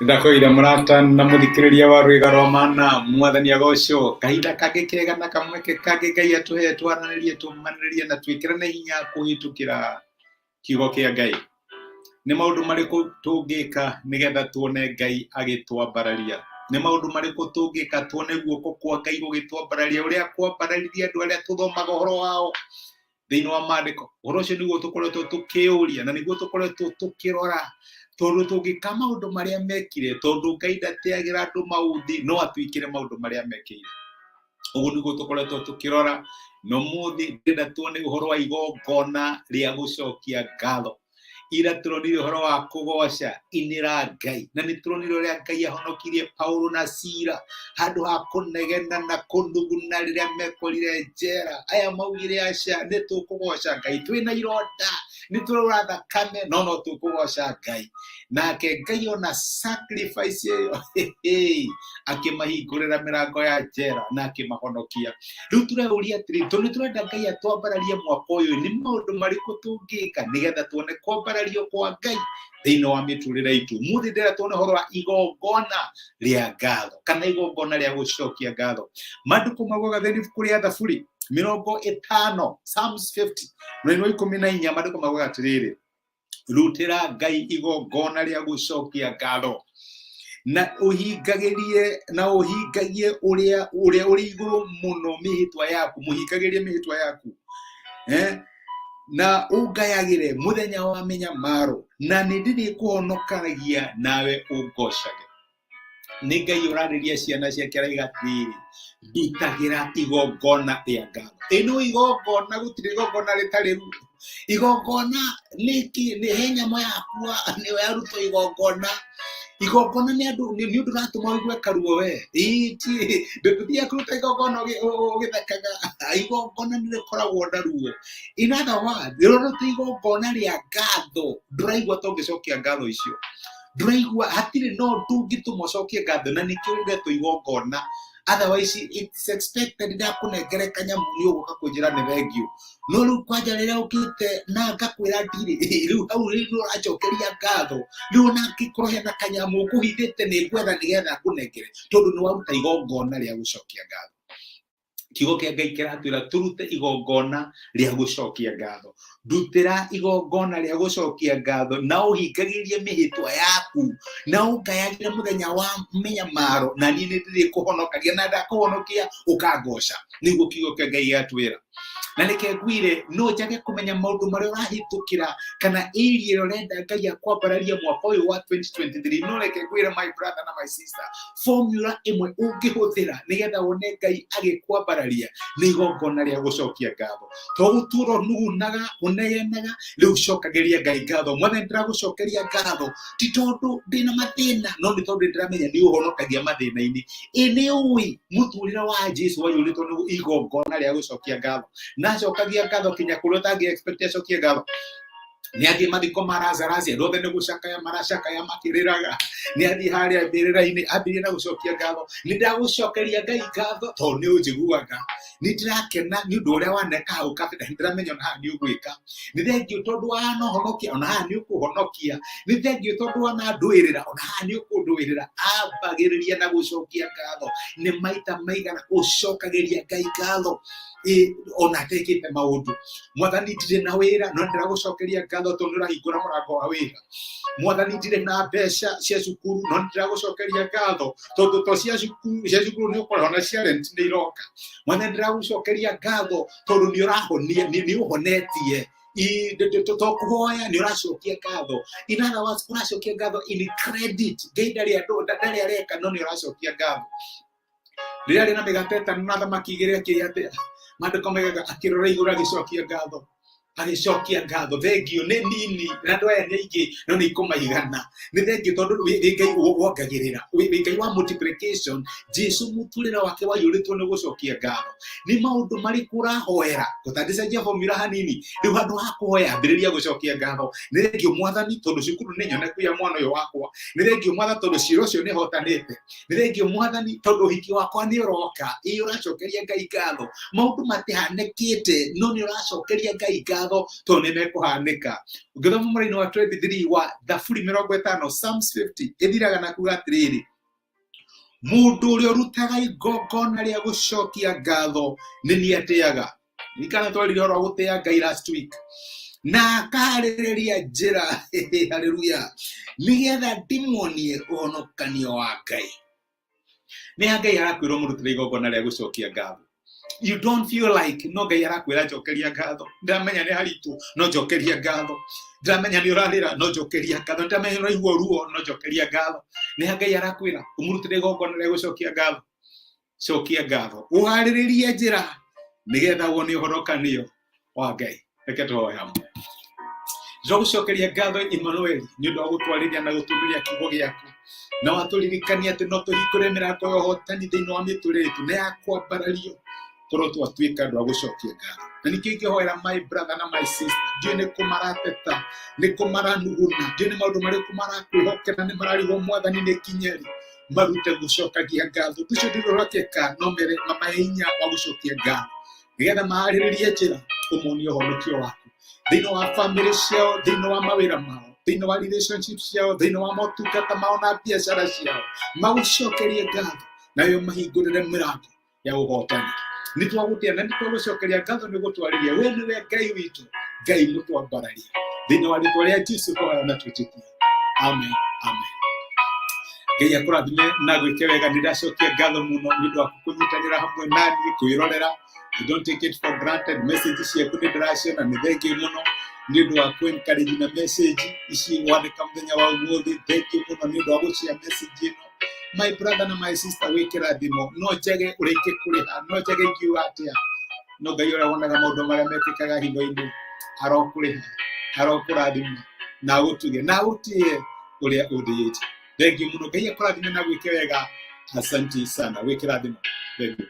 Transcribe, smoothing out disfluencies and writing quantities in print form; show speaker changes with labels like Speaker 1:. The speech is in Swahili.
Speaker 1: Ndakoira murata na muthikiriria wa rwiga rwa mana mwathani agocwo kahinda kangĩ kega na kamweke kangĩ Ngai atuhe twaranĩrie tumanĩrĩrie na twĩkĩrane hinya kũhĩtũkĩra kiugo kĩa Ngai. Nĩ maũndũ marĩkũ tũngĩka nĩgetha tuone Ngai agĩtwambararia? Nĩ maũndũ marĩkũ tũngĩka tuone guoko kwa Ngai gũgĩtwambararia ũrĩa kwambararirie andũ arĩa tũthomaga ũhoro wao thĩinĩ wa maandĩko? Ũhoro ũcio nĩguo tũkoretwo tũkĩũria na nĩguo tũkoretwo tũkĩrora, tondũ tũngĩka maũndũ marĩa mekire, tondũ Ngai ndateagĩra andũ maũthĩ, no atwĩkĩre maũndũ marĩa mekĩire. Ũguo nĩguo tũkoretwo tũkĩrora, na ũmũthĩ ndĩrenda tuone ũhoro wa igongona rĩa gũcokia ngatho. Ira tũronire ũhoro wa kũgoca inĩra Ngai, na nĩ tũronire ũrĩa Ngai ahonokirie Paulo na Sila handũ ha kũnegena na kũnuguna rĩrĩa mekorire njera. Aya maugire aca nĩ tũkũgoca Ngai, twĩna ironda, nĩ tũraura thakame, no tũkũgoca Ngai. Nake Ngai ona sacrifice ĩyo akĩmahingũrĩra mĩrango ya njera na akĩmahonokia. Rĩu tũreuria atĩrĩrĩ, tondũ nĩ tũrenda Ngai atwambararie mwaka ũyũ, nĩ maũndũ marĩkũ tũngĩka nĩgetha tuone kwambarario kwa Ngai thĩinĩ wa mĩtũrĩre itũ? Mũthĩ ndĩrenda tuone ũhoro wa igongona rĩa ngatho, kana igongona rĩa gũcokia ngatho. Maandĩko maugaga thĩinĩ wa ibuku rĩa Thaburi 50, Psalms 50, mũthenya wa 14, maandĩko maugaga atĩrĩrĩ: rutĩra Ngai igongona rĩa gũcokia ngatho na ũhingagĩrie ũrĩa ũrĩ igũrũ mũno mĩhĩtwa yaku, mũhingagĩrie mĩhĩtwa yaku, na ũngayagĩre mũthenya wa mĩnyamaro, na nĩ ndĩrĩkũhonokagia nawe ũngocage. Nĩ Ngai ũrarĩria ciana ciake arauga atĩrĩrĩ, ndutagĩra igongona rĩa ngatho. Ĩno igongona, gũtirĩ igongona rĩtarĩ ruo. Igongona nĩ he nyamũ yakwa nĩyo yarutwo igongona. Igongona nĩ ũndũ ũratũma ũigue karuo we. Ndũthiaga kũruta igongona ũgĩthekaga. Igongona nĩ rĩkoragwo na ruo. In other words, rĩrũta igongona rĩa ngatho, ndũraigua ta ũngĩcokia ngatho icio. Ndũraigua hatirĩ no ndũngĩtũma ũcokie ngatho, na nĩkĩo rĩretwo igongona. Otherwise it's expected ndakũnengere kanyamũ nĩ ũgũka kũnjĩra nĩ thengiũ. No rĩu kwanja rĩrĩa ũkĩte na ngakwĩra ndirĩ, rĩu hau rĩu ũracokeria ngatho, rĩu ona angĩkorwo hena kanyamũ ũkũhithĩte nĩ ngwetha nĩgetha ngũnengere, tondũ nĩ waruta igongona rĩa gũcokia ngatho. Kiugo kĩa Ngai kĩratwĩra tũrute igongona rĩa gũcokia ngatho. Ndutĩra igongona rĩa gũcokia ngatho na ũhingagĩrie mĩhĩtwa yaku, na ũngayagĩre mũthenya wa mĩnyamaro, na niĩ nĩ ndĩrĩkũhonokagia, na ndakũhonokia ũkangoca. Nĩguo kiugo kĩa Ngai gĩatwĩra. Na nĩkĩo ngwire no njage kũmenya maũndũ marĩa ũrahĩtũkĩra, kana area ĩrĩa ũrenda Ngai akwambararia mwaka ũyũ wa 2023. No reke ngwire my brother na my sister, formula ĩmwe ũngĩhũthĩra nĩgetha wone Ngai agĩkwambararia nĩ igongona rĩa gũcokia ngatho. To gũtũra ũnugunaga ũnegenaga, rĩu cokagĩria Ngai ngatho. Mwathani ndĩragũcokeria ngatho ti tondũ ndĩna mathĩna, no nĩ tondũ ndĩramenya nĩ ũhonokagia mathĩna-inĩ. Nĩ ũĩ mũtũrĩre wa Jesũ waiyũrĩtwo nĩ igongona rĩa gũcokia ngatho, na acokagia ngatho kinya kũrĩa ũtangĩ expect acokie ngatho. Nĩ athiĩ mathiko ma Lazarus, andũ othe nĩ gũcakaya maracakaya makĩrĩraga. Nĩ athiĩ harĩa mbĩrĩra-inĩ ambĩrĩria na gũcokia ngatho. Nĩ ndagũcokeria Ngai ngatho tondũ nĩ ũnjiguaga. Nĩ ndĩrakena nĩ ũndũ ũrĩa waneka hau kabere, nĩ ndĩramenya ona haha nĩ ũgwĩka. Nĩ thengiũ tondũ wanohonokia, ona haha nĩ ũkũhonokia. Nĩ thengiũ tondũ wanandũĩrĩra, ona haha nĩ ũkũndũĩrĩra. Ambagĩrĩria na gũcokia ngatho. Nĩ maita maigana ũcokagĩria Ngai ngatho ona atekĩte maũndũ. Mwathani ndirĩ na wĩra, no ndĩragũcokeria ngatho tondũ nĩ ũrahingũra mũrango wa wĩra. Mwathani ndirĩ na mbeca cia cukuru, no ndĩragũcokeria ngatho tondũ to cia cukuru nĩ ũkoragwo na cia rent nĩ iroka. Mwathani ndĩragũcokeria ngatho tondũ nĩ ũrahonia, nĩ ũhonetie. Tokũhoya nĩ ũracokia ngatho. In other words, ũracokia ngatho in credit. Ngai ndarĩ areka, no nĩ ũracokia ngatho. Rĩrĩa rĩna mĩgate ĩtano na thamaki igĩrĩ akĩrĩa atĩa? Maandĩko maugaga akĩrora igũrũ agĩcokia ngatho. agicokia ngatho thengio nĩ nini na andũ aya nĩ aingĩ no nĩ ikũmaigana nĩ thengio tondũ wĩ Ngai wongagĩrĩra wĩ Ngai wa multiplication. Jesu mũtũrĩre wake waiyũrĩtwo nĩ gũcokia ngatho. Nĩ maũndũ marĩkũ ũrahoera gũtangĩcenjia formula hanini rĩu handũ ha kũhoya ambĩrĩria gũcokia ngatho. Nĩ thengio Mwathani tondũ cukuru nĩ nyoneku ya mwana ũyũ wakwa. Nĩ thengio Mwathani tondũ ciira ũcio nĩ hotanĩte. Nĩ thengio Mwathani tondũ ũhiki wakwa nĩ ũroka. Ũracokeria Ngai ngatho. Maũndũ matihanĩkĩte no nĩ ũracokeria Ngai ngatho tondũ nĩ mekũhanĩka. Ũngĩthoma mũraini wa 23 wa Thaburi 50 Psalms 50 ĩthiraga na kuga atĩrĩrĩ, mũndũ ũrĩa ũrutaga igongona rĩa gũcokia ngatho nĩ niĩ atĩaga. Nikana twarire ũhoro wa gũtĩa Ngai last week na akaharĩrĩria njĩra haleluya nĩgetha ndĩmuonie ũhonokanio wa Ngai. Nĩ Ngai arakwĩrwo mũrutĩre igongona rĩa gũcokia ngatho. You don't feel like no Ngai arakwĩra njokeria ngatho. Ndamenya nĩ haritũ no njokeria ngatho. Ndamenya nĩ ũrarĩra no njokeria ngatho. Ndamenya nĩ ũraigua ruo no njokeria ngatho. Nĩ Ngai arakwĩra ũmũrutĩre igongona rĩa gũcokia ngatho. Cokia ngatho ũharĩrĩrie njĩra nĩgetha wone ũhonokanio wa Ngai. Reke tũhoe hamwe. Ndĩragũcokeria ngatho Emmanuel nĩ ũndũ wa gũtwarĩria na gũtũmĩria kiugo gĩaku na watũririkania atĩ no tũhingũre mĩrango ya ũhotani thĩinĩ wa mĩtũrĩre itũ na ya kwambarario korwo twatuĩka andũ a gũcokia ngatho. Na nĩkĩo ingĩhoera my brother na my sister, ndiũĩ nĩ kũ marateta, nĩ kũ maranuguna, ndiũĩ nĩ maũndũ marĩkũ marakwĩhokera, nĩ mararigwo Mwathani nĩ kinyeri marute gũcokagia ngatho. Tũcio ndĩrorokeka no mere mamahe hinya wa gũcokia ngatho nĩgetha maharĩrĩrie njĩra ũmonie ũhonokio waku thĩinĩ wa family ciao, thĩinĩ wa mawĩra mao, thĩinĩ wa relationships ciao, thĩinĩ wa motungata mao na biacara ciao, magũcokerie ngatho nayo mahingũrĩre mĩrango ya ũhotani. Nĩ twagũtĩa na nĩ twagũcokeria ngatho nĩ gũtwarĩria we nĩwe Ngai witũ, Ngai mũtwambararia thĩinĩ wa rĩĩtwa rĩa Jesũ tũhoya na twĩtĩkia. Amen, amen. Ngai akũrathime na gwĩke wega. Nĩ ndacokia ngatho mũno nĩ ũndũ wa kũnyitanĩra hamwe naniĩ kwĩrorera. I don't take it for granted. Message ciaku nĩ ndĩraciona, nĩ thengio mũno nĩ ũndũ wa kũ-encourage na message ici wandĩka mũthenya wa ũmũthĩ. Thengio mũno nĩ ũndũ wa gũshare message ĩno. My brother na my sister wĩ kĩrathimo, no njage ũrĩke kũrĩha, no njage ingiuga atĩa, no Ngai ũrĩa wonaga maũndũ marĩa mekĩkaga hitho-inĩ arokũrĩha, arokũrathima na agũtuge na agũtie ũrĩa ũthĩĩte. Thengio mũno. Ngai akũrathime na gwĩke wega. Asante sana. Wĩ kĩrathimo. Thengio.